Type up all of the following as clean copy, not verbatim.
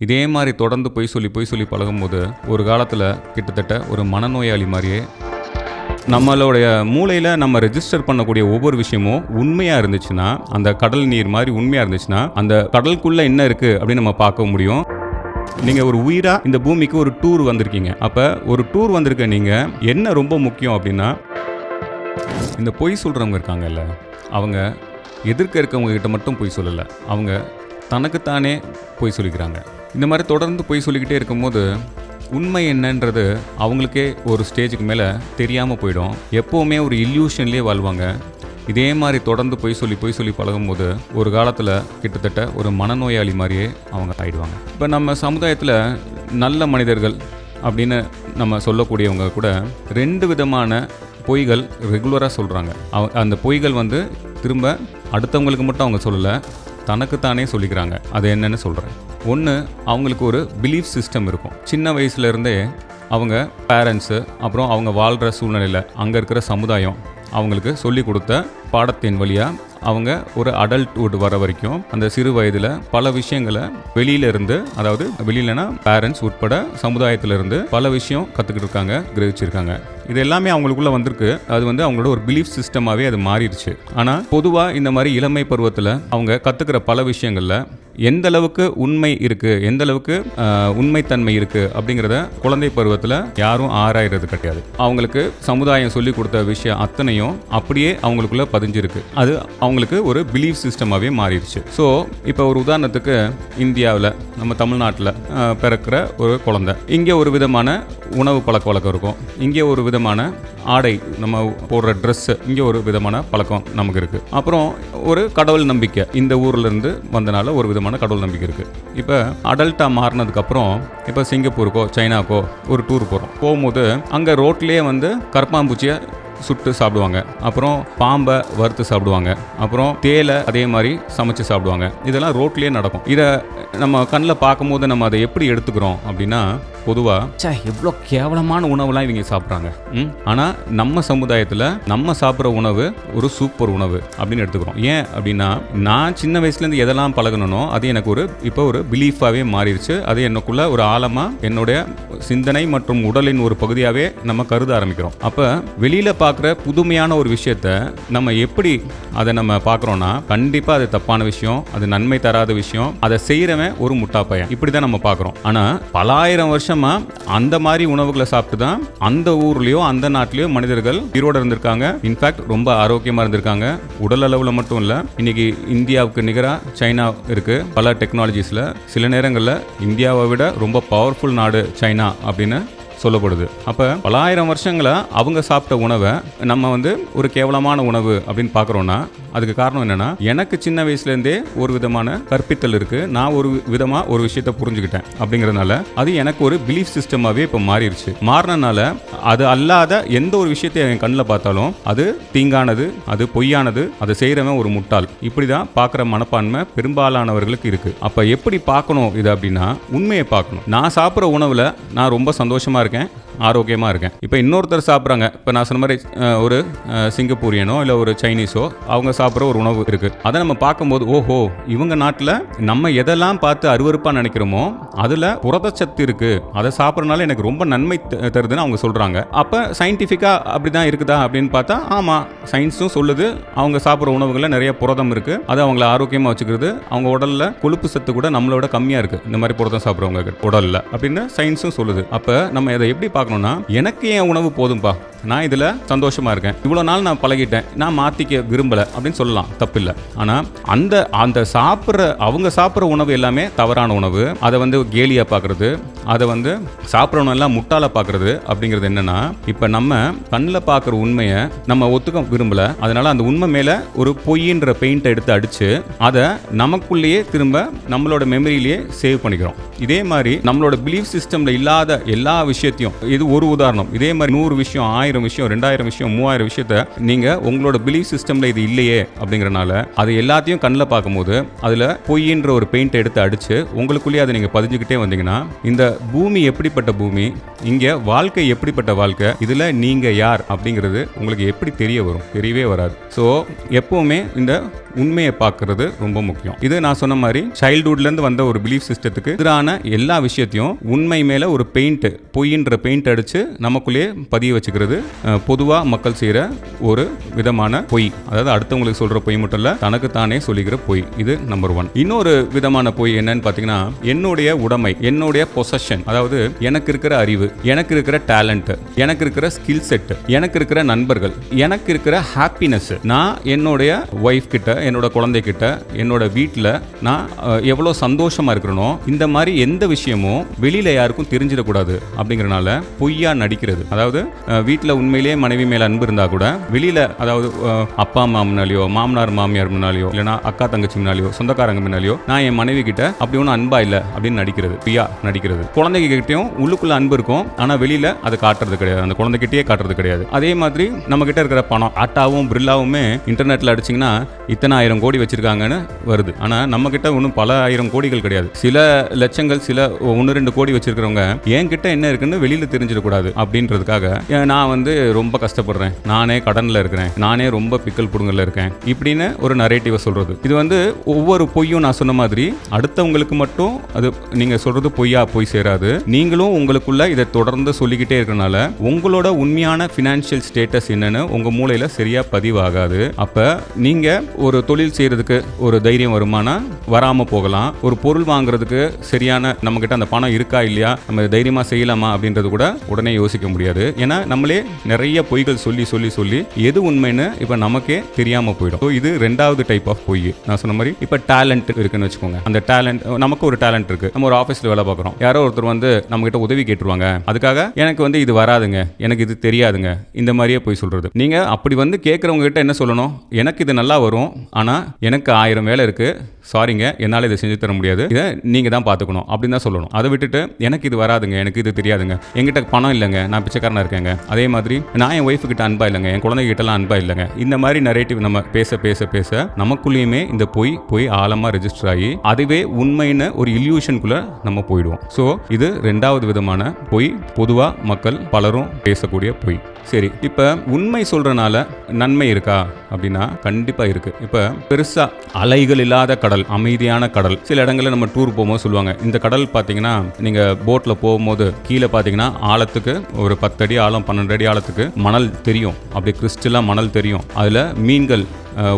இதே மாதிரி தொடர்ந்து பொய் சொல்லி பழகும்போது ஒரு காலத்தில் கிட்டத்தட்ட ஒரு மனநோயாளி மாதிரியே நம்மளுடைய மூளையில் நம்ம ரெஜிஸ்டர் பண்ணக்கூடிய ஒவ்வொரு விஷயமும் உண்மையாக இருந்துச்சுன்னா, அந்த கடல் நீர் மாதிரி உண்மையாக இருந்துச்சுன்னா, அந்த கடலுக்குள்ளே என்ன இருக்குது அப்படின்னு நம்ம பார்க்க முடியும். நீங்கள் ஒரு உயிராக இந்த பூமிக்கு ஒரு டூர் வந்திருக்கீங்க. அப்போ ஒரு டூர் வந்திருக்க நீங்கள் என்ன ரொம்ப முக்கியம் அப்படின்னா, இந்த பொய் சொல்கிறவங்க இருக்காங்கல்ல, அவங்க எதிர்க்க இருக்கவங்க கிட்ட மட்டும் பொய் சொல்லலை, அவங்க தனக்குத்தானே பொய் சொல்லிக்கிறாங்க. இந்த மாதிரி தொடர்ந்து பொய் சொல்லிக்கிட்டே இருக்கும்போது உண்மை என்னன்றது அவங்களுக்கே ஒரு ஸ்டேஜுக்கு மேலே தெரியாமல் போயிடும். எப்போவுமே ஒரு இல்யூஷன்லேயே வாழ்வாங்க. இதே மாதிரி தொடர்ந்து பொய் சொல்லி பழகும்போது ஒரு காலத்தில் கிட்டத்தட்ட ஒரு மனநோயாளி மாதிரியே அவங்க ஆயிடுவாங்க. இப்போ நம்ம சமுதாயத்தில் நல்ல மனிதர்கள் அப்படின்னு நம்ம சொல்லக்கூடியவங்க கூட 2 விதமான பொய்கள் ரெகுலராக சொல்கிறாங்க. அந்த பொய்கள் திரும்ப அடுத்தவங்களுக்கு மட்டும் அவங்க சொல்லலை, தனக்குத்தானே சொல்லிக்கிறாங்க. அது என்னன்னு சொல்கிறேன். ஒன்று, அவங்களுக்கு ஒரு பிலீஃப் சிஸ்டம் இருக்கும். சின்ன வயசுலேருந்தே அவங்க பேரண்ட்ஸு, அப்புறம் அவங்க வாழ்கிற சூழ்நிலையில் அங்கே இருக்கிற சமுதாயம் அவங்களுக்கு சொல்லி கொடுத்த பாடத்தின் வழியாக அவங்க ஒரு அடல்ட்ஹுட் வர வரைக்கும் அந்த சிறு வயதில் பல விஷயங்களை வெளியிலேருந்து, அதாவது வெளியிலனா பேரண்ட்ஸ் உட்பட சமுதாயத்திலேருந்து பல விஷயம் கற்றுக்கிட்டு இருக்காங்க, கிரகிச்சிருக்காங்க. இது எல்லாமே அவங்களுக்குள்ளே வந்திருக்கு. அது அவங்களோட ஒரு பிலீஃப் சிஸ்டமாகவே அது மாறிடுச்சு. ஆனால் பொதுவாக இந்த மாதிரி இளமை பருவத்தில் அவங்க கற்றுக்கிற பல விஷயங்களில் எந்த அளவுக்கு உண்மை இருக்குது, எந்த அளவுக்கு உண்மைத்தன்மை இருக்குது அப்படிங்கிறத குழந்தை பருவத்தில் யாரும் ஆராயிறது கிடையாது. அவங்களுக்கு சமுதாயம் சொல்லி கொடுத்த விஷயம் அத்தனையும் அப்படியே அவங்களுக்குள்ள பதிஞ்சிருக்கு. அது அவங்களுக்கு ஒரு பிலீஃப் சிஸ்டமாகவே மாறிடுச்சு. ஸோ இப்போ ஒரு உதாரணத்துக்கு, இந்தியாவில் நம்ம தமிழ்நாட்டில் பிறக்கிற ஒரு குழந்தை, இங்கே ஒரு விதமான உணவு பழக்க வழக்கம் இருக்கும், இங்கே ஒரு விதமான ஆடை நம்ம போடுற ட்ரெஸ்ஸு, இங்கே ஒரு விதமான பழக்கம் நமக்கு இருக்குது. அப்புறம் ஒரு கடவுள் நம்பிக்கை, இந்த ஊர்லேருந்து வந்தனால ஒரு விதமான கடவுள் நம்பிக்கை இருக்குது. இப்போ அடல்ட்டாக மாறினதுக்கப்புறம் இப்போ சிங்கப்பூருக்கோ சைனாக்கோ ஒரு டூர் போகும்போது அங்கே ரோட்லேயே கரப்பாம்பூச்சியை சுட்டு சாப்பிடுவாங்க, அப்புறம் பாம்பை வறுத்து சாப்பிடுவாங்க, அப்புறம் தேலை அதே மாதிரி சமைச்சு சாப்பிடுவாங்க. இதெல்லாம் ரோட்லேயே நடக்கும். இதை நம்ம கண்ணில் பார்க்கும்போது நம்ம அதை எப்படி எடுத்துக்கிறோம் அப்படின்னா, பொதுவாக எவ்வளோ கேவலமான உணவுலாம் இவங்க சாப்பிட்றாங்க, ஆனால் நம்ம சமுதாயத்தில் நம்ம சாப்பிட்ற உணவு ஒரு சூப்பர் உணவு அப்படின்னு எடுத்துக்கிறோம். ஏன் அப்படின்னா, நான் சின்ன வயசுலேருந்து எதெல்லாம் பழகணுனோ அது எனக்கு இப்போ ஒரு பிலீஃபாகவே மாறிடுச்சு. அது எனக்குள்ள ஒரு ஆழமாக என்னுடைய சிந்தனை மற்றும் உடலின் ஒரு பகுதியாகவே நம்ம கருத ஆரம்பிக்கிறோம். அப்போ வெளியில் பார்க்குற புதுமையான ஒரு விஷயத்த நம்ம எப்படி அதை நம்ம பார்க்குறோன்னா, கண்டிப்பாக அது தப்பான விஷயம், அது நன்மை தராத விஷயம், அதை செய்கிறவன் ஒரு முட்டாப்பையன், இப்படி தான் நம்ம பார்க்குறோம். ஆனால் பல ஆயிரம் வருஷமா அந்த மாதிரி உணவுகளை சாப்பிட்டு தான் அந்த ஊர்லேயோ அந்த நாட்டிலேயோ மனிதர்கள் உயிரோடு இருந்திருக்காங்க. இன்ஃபேக்ட் ரொம்ப ஆரோக்கியமாக இருந்திருக்காங்க. உடல் அளவில் மட்டும் இல்லை, இன்னைக்கு இந்தியாவுக்கு நிகராக சைனா இருக்குது பல டெக்னாலஜிஸில். சில நேரங்களில் இந்தியாவை விட ரொம்ப பவர்ஃபுல் நாடு சைனா அப்படின்னு சொல்லப்படுது. அப்போ பல ஆயிரம் வருஷங்களா அவங்க சாப்பிட்ட உணவை நம்ம ஒரு கேவலமான உணவு அப்படின்னு பார்க்குறோன்னா, அதுக்கு காரணம் என்னன்னா, எனக்கு சின்ன வயசுலேருந்தே ஒரு விதமான கற்பித்தல் இருக்குது, நான் ஒரு விதமாக ஒரு விஷயத்தை புரிஞ்சுக்கிட்டேன் அப்படிங்கிறதுனால அது எனக்கு ஒரு பிலீஃப் சிஸ்டமாகவே இப்போ மாறிடுச்சு. மாறினால அது அல்லாத எந்த ஒரு விஷயத்தை என் கண்ணில் பார்த்தாலும் அது தீங்கானது, அது பொய்யானது, அதை செய்கிறவன் ஒரு முட்டாள், இப்படி தான் பார்க்குற மனப்பான்மை பெரும்பாலானவர்களுக்கு இருக்குது. அப்போ எப்படி பார்க்கணும் இது அப்படின்னா, உண்மையை பார்க்கணும். நான் சாப்பிட்ற உணவில் நான் ரொம்ப சந்தோஷமாக இருக்கேன், ஆரோக்கியமாக இருக்கேன். இப்போ இன்னொருத்தர் சாப்பிட்றாங்க, இப்போ நான் சொன்ன மாதிரி ஒரு சிங்கப்பூரியனோ இல்லை ஒரு சைனீஸோ அவங்க சாப்பிட்ற ஒரு உணவு இருக்குது. அதை நம்ம பார்க்கும்போது, ஓஹோ, இவங்க நாட்டில் நம்ம எதெல்லாம் பார்த்து அருவருப்பாக நினைக்கிறோமோ அதில் புரதச்சத்து இருக்குது, அதை சாப்பிட்றதுனால எனக்கு ரொம்ப நன்மை தருதுன்னு அவங்க சொல்கிறாங்க. அப்போ சயின்டிஃபிக்காக அப்படி தான் இருக்குதா அப்படின்னு பார்த்தா, ஆமாம், சயின்ஸும் சொல்லுது அவங்க சாப்பிட்ற உணவுகளில் நிறைய புரதம் இருக்குது, அது அவங்கள ஆரோக்கியமாக வச்சுக்கிறது, அவங்க உடலில் கொழுப்பு சத்து கூட நம்மளோட கம்மியாக இருக்குது இந்த மாதிரி புரதம் சாப்பிட்றவங்க உடலில் அப்படின்னு சயின்ஸும் சொல்லுது. அப்போ நம்ம இதை எப்படி பார்க்கணும்னா, எனக்கு என் உணவு போதும்பா, நான் இதில் சந்தோஷமாக இருக்கேன், இவ்வளோ நாள் நான் பழகிட்டேன், நான் மாற்றிக்க விரும்பலை அப்படின்னு சொல்லலாம், தப்பில்லை. ஆனால் அந்த அவங்க சாப்பிட்ற உணவு எல்லாமே தவறான உணவு, அதை கேலியாக பார்க்குறது, அதை சாப்பிட்றவங்க எல்லாம் முட்டாள பார்க்குறது அப்படிங்கிறது என்னன்னா, இப்போ நம்ம கண்ணில் பார்க்குற உண்மையை நம்ம ஒத்துக்க விரும்பலை, அதனால அந்த உண்மை மேலே ஒரு பொய்ன்ற பெயிண்டை எடுத்து அடித்து அதை நமக்குள்ளேயே திரும்ப நம்மளோட மெமரியிலேயே சேவ் பண்ணிக்கிறோம். இதே மாதிரி நம்மளோட பிலீஃப் சிஸ்டமில் இல்லாத எல்லா விஷயத்தையும், இது ஒரு உதாரணம், இதே மாதிரி 100 விஷயம் 1000 1000 விஷயம், 2000 விஷயம், 3000 விஷயத்த நீங்க உங்களோட பிலீஃப் சிஸ்டம்ல இது இல்லையே அப்படிங்கறனால அது எல்லாத்தையும் கண்ணில் பார்க்கும்போது அதுல பொய்ன்ற ஒரு பெயிண்ட் எடுத்து அடிச்சு உங்களுக்குள்ளேயே அதை நீங்க பதிஞ்சுக்கிட்டே வந்தீங்கன்னா இந்த பூமி எப்படிப்பட்ட பூமி, இங்க வாழ்க்கை எப்படிப்பட்ட வாழ்க்கை, இதுல நீங்க யார் அப்படிங்கிறது உங்களுக்கு எப்படி தெரிய வரும்? தெரியவே வராது. ஸோ எப்பவுமே இந்த உண்மையை பார்க்கறது ரொம்ப முக்கியம். இது நான் சொன்ன மாதிரி சைல்ட்ஹுட்ல இருந்து வந்த ஒரு பிலீஃப் சிஸ்டத்துக்கு எதிரான எல்லா விஷயத்தையும் உண்மை மேல ஒரு பெயிண்ட், பொய்ன்ற பெயிண்ட் அடிச்சு நமக்குள்ளேயே பதிய வச்சுக்கிறது பொதுவா மக்கள் செய்யற ஒரு விதமான பொய். அதாவது அடுத்தவங்களுக்கு சொல்ற பொய் மட்டும் இல்ல, தனக்கு தானே சொல்லிக்கிற பொய். இது நம்பர் 1. இன்னொரு விதமான பொய் என்னன்னு பாத்தீங்கன்னா, என்னுடைய உடைமை, என்னுடைய பொசஷன், அதாவது எனக்கு இருக்கிற அறிவு, எனக்கு இருக்கிற டேலண்ட், எனக்கு இருக்கிற ஸ்கில் செட், எனக்கு இருக்கிற நண்பர்கள், எனக்கு இருக்கிற ஹாப்பினஸ், நான் என்னுடைய ஒய்ஃப் கிட்ட, என்னோட குழந்தைகிட்ட, என்னோட வீட்டில் நான் எவ்வளோ சந்தோஷமா இருக்கிறனோ இந்த மாதிரி எந்த விஷயமும் வெளியில யாருக்கும் தெரிஞ்சிடக்கூடாது அப்படிங்கறனால பொய்யா நடிக்கிறது. அதாவது வீட்டில் உண்மையிலேயே மனைவி மேல அன்பு இருந்தா கூட வெளியில, அதாவது அப்பா அம்மா முன்னாலேயோ, மாமனார் மாமியார் முன்னாலேயோ, இல்லைனா அக்கா தங்கச்சி முன்னாலேயோ, சொந்தக்காரங்க முன்னாலேயோ நான் என் மனைவி கிட்ட அப்படி ஒன்றும் அன்பா இல்லை அப்படின்னு நடிக்கிறது, பொய்யா நடிக்கிறது. குழந்தைகிட்டையும் உள்ளுக்குள்ள அன்பு இருக்கும், ஆனால் வெளியில அதை காட்டுறது கிடையாது, அந்த குழந்தைகிட்டயே காட்டுறது கிடையாது. அதே மாதிரி நம்ம கிட்ட இருக்கிற பணம், ஆட்டாவும் பிரில்லாவுமே இன்டர்நெட்ல அடிச்சிங்கன்னா இத்தனை 1000 கோடி வச்சிருக்காங்கன்னு வருது. ஆனா நம்ம கிட்ட இன்னும் பல 1000 கோடிகள் கிடையாது. சில லட்சங்கள், சில 1-2 கோடி வச்சிருக்கிறவங்க என் கிட்ட என்ன இருக்குன்னு வெளியில தெரிஞ்சிடக்கூடாது அப்படின்றதுக்காக நான் ரொம்ப கஷ்டப்படுறேன், நானே கடன்ல இருக்கிறேன், நானே ரொம்ப பிக்கல் புடுங்கல்ல இருக்கேன் இப்படின்னு ஒரு நரேட்டிவ சொல்றது. இது ஒவ்வொரு பொய்யும் நான் சொன்ன மாதிரி அடுத்தவங்களுக்கு மட்டும் அது நீங்க சொல்றது பொய்யா போய் சேராது. நீங்களும் உங்களுக்குள்ள இதை தொடர்ந்து சொல்லிக்கிட்டே இருக்கனால உங்களோட உண்மையான பினான்சியல் ஸ்டேட்டஸ் என்னன்னு உங்க மூளையில சரியா பதிவாகாது. அப்ப நீங்க ஒரு தொழில் செய்யறதுக்கு ஒரு தைரியம் வருமானா வராம போகலாம். ஒரு பொருள் வாங்குறதுக்கு சரியான நம்ம கிட்ட அந்த பணம் இருக்கா இல்லையா, நம்ம தைரியமா செய்யலாமா அப்படின்றது கூட உடனே யோசிக்க முடியாது. ஏன்னா நம்மளே நிறைய பொய்கள் சொல்லி சொல்லி சொல்லி எது உண்மைன்னு இப்ப நமக்கே தெரியாம போயிடும். இது 2வது டைப் ஆஃப் பொய். நான் சொன்ன மாதிரி இப்ப டேலண்ட் இருக்குன்னு வச்சுக்கோங்க. அந்த டேலண்ட், நமக்கு ஒரு டேலண்ட் இருக்கு, நம்ம ஒரு ஆபீஸ்ல வேலை பார்க்குறோம், யாரோ ஒருத்தர் நம்ம கிட்ட உதவி கேட்டுருவாங்க, அதுக்காக எனக்கு இது வராதுங்க, எனக்கு இது தெரியாதுங்க, இந்த மாதிரியே போய் சொல்றது. நீங்க அப்படி கேட்கறவங்க கிட்ட என்ன சொல்லணும்? எனக்கு இது நல்லா வரும், ஆனா எனக்கு 1000 வேலை இருக்கு, சாரிங்க என்னால் இதை செஞ்சு தர முடியாது, இதை நீங்கள் தான் பார்த்துக்கணும் அப்படின்னு தான் சொல்லணும். அதை விட்டுட்டு எனக்கு இது வராதுங்க, எனக்கு இது தெரியாதுங்க, என்கிட்ட பணம் இல்லைங்க, நான் பிச்சைக்காரனா இருக்கேங்க, அதே மாதிரி நான் என் ஒய்ஃபு கிட்ட அன்பா இல்லைங்க, என் குழந்தைகிட்டலாம் அன்பா இல்லைங்க, இந்த மாதிரி நரேட்டிவ் நம்ம பேச பேச பேச நமக்குள்ளேயுமே இந்த பொய் ஆழமாக ரெஜிஸ்டர் ஆகி அதுவே உண்மைன்னு ஒரு இல்யூஷனுக்குள்ள நம்ம போயிடுவோம். ஸோ இது 2வது விதமான பொய், பொதுவாக மக்கள் பலரும் பேசக்கூடிய பொய். சரி, இப்போ உண்மை சொல்றனால நன்மை இருக்கா அப்படின்னா கண்டிப்பா இருக்கு. இப்போ பெருசா அலைகள் இல்லாத கடல், அமைதியான கடல், சில இடங்களில் நம்ம டூர் போகும்போது சொல்லுவாங்க, இந்த கடல் பார்த்தீங்கன்னா நீங்க போட்ல போகும்போது கீழே பார்த்தீங்கன்னா ஆழத்துக்கு ஒரு 10 அடி ஆழம், 12 அடி ஆழத்துக்கு மணல் தெரியும், அப்படி கிறிஸ்டலா மணல் தெரியும், அதுல மீன்கள்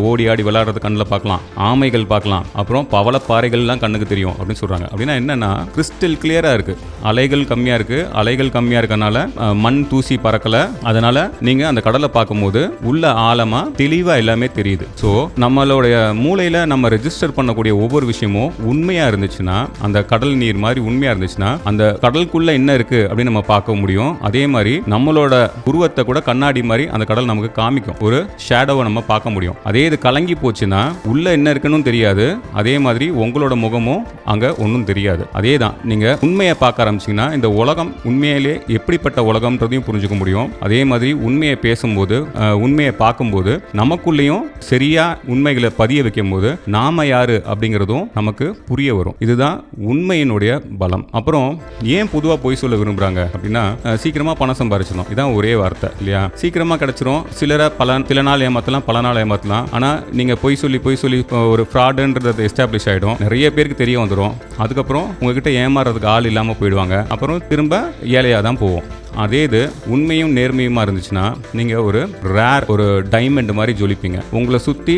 ஓடி ஆடி விளையாடுறது கண்ணில் பார்க்கலாம், ஆமைகள் பார்க்கலாம், அப்புறம் பவளப்பாறைகள்லாம் கண்ணுக்கு தெரியும் அப்படின்னு சொல்றாங்க. அப்படின்னா என்னன்னா கிறிஸ்டல் கிளியரா இருக்கு, அலைகள் கம்மியா இருக்கு, அலைகள் கம்மியா இருக்கனால மண் தூசி பறக்கல, அதனால நீங்க அந்த கடலை பார்க்கும்போது உள்ள ஆழமா தெளிவா எல்லாமே தெரியுது. ஸோ நம்மளுடைய மூளையில நம்ம ரெஜிஸ்டர் பண்ணக்கூடிய ஒவ்வொரு விஷயமும் உண்மையா இருந்துச்சுன்னா, அந்த கடல் நீர் மாதிரி உண்மையா இருந்துச்சுன்னா அந்த கடலுக்குள்ள என்ன இருக்கு அப்படின்னு நம்ம பார்க்க முடியும். அதே மாதிரி நம்மளோட உருவத்தை கூட கண்ணாடி மாதிரி அந்த கடல் நமக்கு காமிக்கும், ஒரு ஷேடோவை நம்ம பார்க்க முடியும். அதே இது கலங்கி போச்சுன்னா உள்ள என்ன இருக்குன்னு தெரியாது, அதே மாதிரி உங்களோட முகமும் அங்க ஒன்றும் தெரியாது. அதே தான் நீங்க உண்மையை பார்க்க ஆரம்பிச்சீங்கன்னா இந்த உலகம் உண்மையிலே எப்படிப்பட்ட உலகம்ன்றதையும் புரிஞ்சுக்க முடியும். அதே மாதிரி உண்மையை பேசும்போது, உண்மையை பார்க்கும்போது நமக்குள்ளேயும் சரியா உண்மைகளை பதிய வைக்கும் போது நாம யாரு அப்படிங்கிறதும் நமக்கு புரிய வரும். இதுதான் உண்மையினுடைய பலம். அப்புறம் ஏன் பொதுவாக பொய் சொல்ல விரும்புறாங்க அப்படின்னா, சீக்கிரமா பணம் சம்பாரிச்சிடும், இதான் ஒரே வார்த்தை இல்லையா? சீக்கிரமா கிடைச்சிரும், சில நாள் ஏமாத்தலாம், பல நாள் ஏமாத்தலாம். ஆனா நீங்க பொய் சொல்லி ஒரு ஃப்ராடுன்றது எஸ்டாப்ளிஷ் ஆயிடும், நிறைய பேருக்கு தெரிய வந்துடும். அதுக்கப்புறம் உங்ககிட்ட ஏமாறதுக்கு ஆள் இல்லாம போயிடுவாங்க, அப்புறம் திரும்ப ஏழையா தான் போவோம். அதே இது உண்மையும் நேர்மையுமா இருந்துச்சுன்னா நீங்க ஒரு ரேர், ஒரு டைமண்ட் மாதிரி ஜொலிப்பீங்க. உங்களை சுத்தி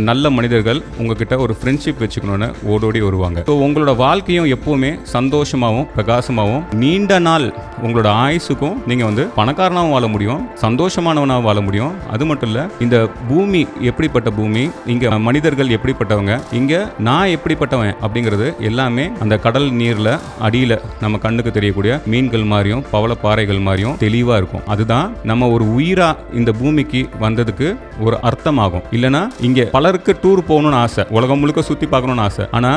நல்ல மனிதர்கள் உங்ககிட்ட ஒரு ஃப்ரெண்ட்ஷிப் வச்சுக்கணும்னு ஓடோடி வருவாங்க. ஸோ உங்களோட வாழ்க்கையும் எப்பவுமே சந்தோஷமாகவும் பிரகாசமாகவும் நீண்ட நாள் உங்களோட ஆயுசுக்கும் நீங்க பணக்காரனாகவும் வாழ முடியும், சந்தோஷமானவனாகவும் வாழ முடியும். அது மட்டும் இல்ல, இந்த பூமி எப்படிப்பட்ட பூமி, இங்க மனிதர்கள் எப்படிப்பட்டவங்க, இங்க நான் எப்படிப்பட்டவன் அப்படிங்கிறது எல்லாமே அந்த கடல் நீர்ல அடியில நம்ம கண்ணுக்கு தெரியக்கூடிய மீன்கள் மாதிரியும் பவளப்பாறைகள் மாதிரியும் தெளிவா இருக்கும். அதுதான் நம்ம ஒரு உயிரா இந்த பூமிக்கு வந்ததுக்கு ஒரு அர்த்தமாகும். இல்லனா இங்க பலருக்கு டூர் போகணும்னு ஆசை, உலகம் முழுக்க சுத்தி பார்க்கணும்னு ஆசை. ஆனா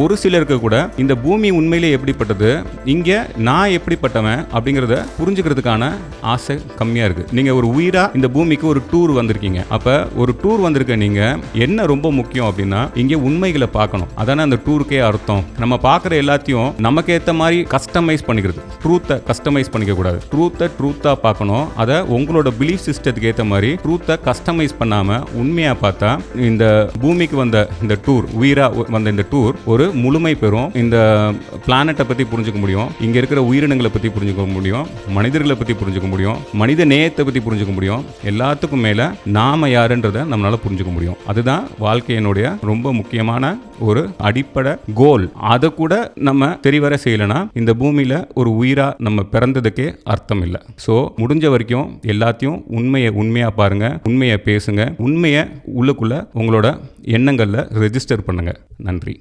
ஒரு சிலருக்கு கூட இந்த பூமி உண்மையிலே எப்படிப்பட்டது, இங்க நான் எப்படிப்பட்டவன் அப்படிங்கறத புரிஞ்சுக்கிறதுக்கான ஆசை கம்மியா இருக்கு. நீங்க ஒரு உயிரா இந்த பூமிக்கு ஒரு டூர் வந்திருக்கீங்க. அப்ப ஒரு டூர் வந்திருக்க நீங்க என்ன ரொம்ப முக்கியம் அப்படின்னா இங்க உண்மைகளை பார்க்கணும். அதானே அந்த டூருக்கே அர்த்தம். நம்ம பார்க்குற எல்லாத்தையும் நமக்கு ஏற்ற மாதிரி கஸ்டமைஸ் பண்ணிக்கிறது. ட்ரூத்தை கஸ்டமைஸ் பண்ணிக்க கூடாது. ட்ரூத்தா பார்க்கணும். அதை உங்களோட பிலீஃப் சிஸ்டத்துக்கு ஏற்ற மாதிரி ட்ரூத்தை கஸ்டமைஸ் பண்ணாம உண்மையா பார்த்தா இந்த பூமிக்கு வந்த இந்த டூர், உயிரா வந்த இந்த டூர் ஒரு முழுமை பெறும். இந்த பிளானட்டை பத்தி புரிஞ்சுக்க முடியும், இங்க இருக்கிற உயிரினங்களை பத்தி புரிஞ்சுக்க முடியும், மனிதர்களை பத்தி புரிஞ்சுக்க முடியும், மனித நேயத்தை பத்தி புரிஞ்சுக்க முடியும். எல்லாத்துக்கும் மேல நாம யாருன்றதை நம்மளால புரிஞ்சுக்க முடியும். அதுதான் வாழ்க்கையினுடைய ரொம்ப முக்கியமான ஒரு அடிப்படை கோல். அதை கூட நம்ம தெரிவர செய்யலைன்னா இந்த பூமியில ஒரு உயிரா நம்ம பிறந்ததுக்கே அர்த்தம் இல்லை. ஸோ முடிஞ்ச வரைக்கும் எல்லாத்தையும் உண்மையா பாருங்க, உண்மையை பேசுங்க, உண்மையை உள்ளுக்குள்ள உங்களோட எண்ணங்கள்ல ரெஜிஸ்டர் பண்ணுங்க. நன்றி.